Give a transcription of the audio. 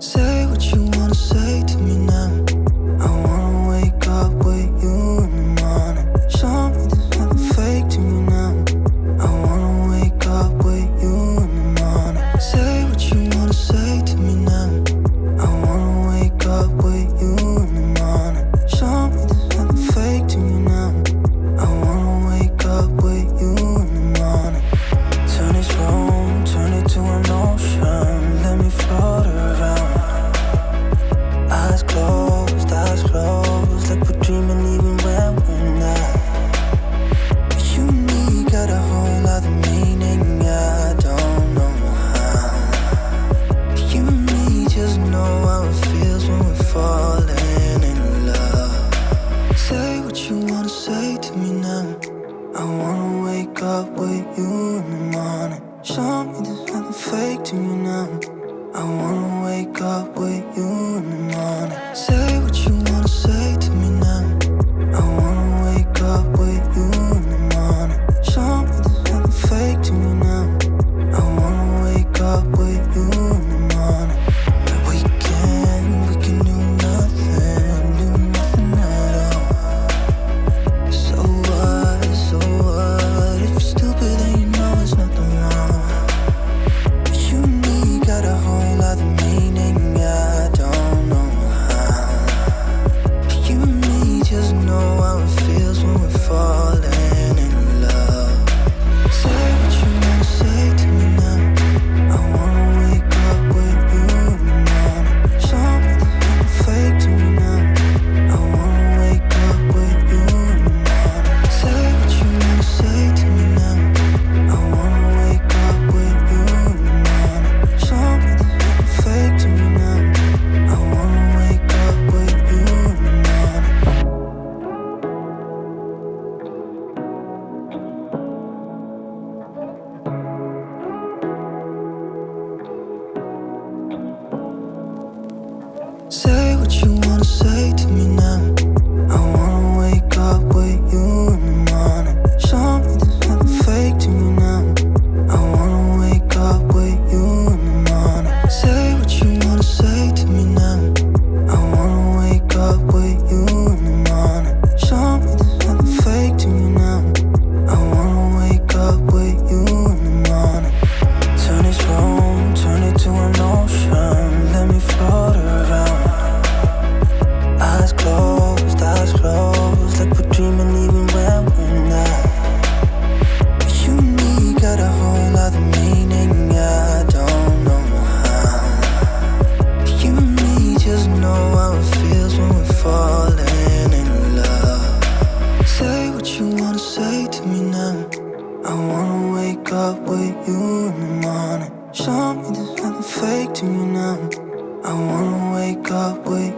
Say what you wanna say to me now. I wanna wake up with you in the morning. Show me there's nothing fake to me now. I wanna wake up with you in the morning. Say what you wanna say to me now. I wanna wake up with you in the morning. Show me there's nothing fake to me now. I wanna wake up with you in the morning. Turn this room, turn it to an ocean. Let me float around. Eyes closed, like we're dreaming even when we're not. But you and me got a whole other meaning, I don't know how. But you and me just know how it feels when we're falling in love. Say what you wanna say to me now. I wanna wake up with you in the morning. Show me there's nothing fake to me now. I wanna wake up with you in the morning. Say what you wanna say to me now. I wanna wake up with you in the morning. Show me there's nothing fake to me now. I wanna wake up with you in the morning. But we can do nothing at all. So what, if you're stupid then you know it's nothing wrong. But you and me got a whole other meaning, I don't know how. But you and me just know how it feels when we're falling in love. Say what you wanna say to me now. I wanna wake up with you in the morning. Show me there's nothing fake to me now. I wanna wake up with you in the morning. Say what you wanna say to me now. I wanna wake up with you in the morning. Show me there's nothing fake to me now. I wanna wake up with you in the morning. Say what you wanna say to me now. I wanna wake up with you in the morning. Show me there's nothing fake to me now. I wanna wake up with you in the morning. Say what you wanna say to me now. I wanna wake up with you in the morning. Show me there's nothing fake to me now. I wanna wake up with you in the morning. Turn this room, turn it to an ocean. Let me float around. Eyes closed, like we're dreaming even when we're not. But you and me got a whole other meaning, I don't know how. But you and me just know how it feels when we're falling in love. Say what you wanna say to me now. I wanna wake up with you in the morning. Show me there's nothing fake to me now. I wanna wake up with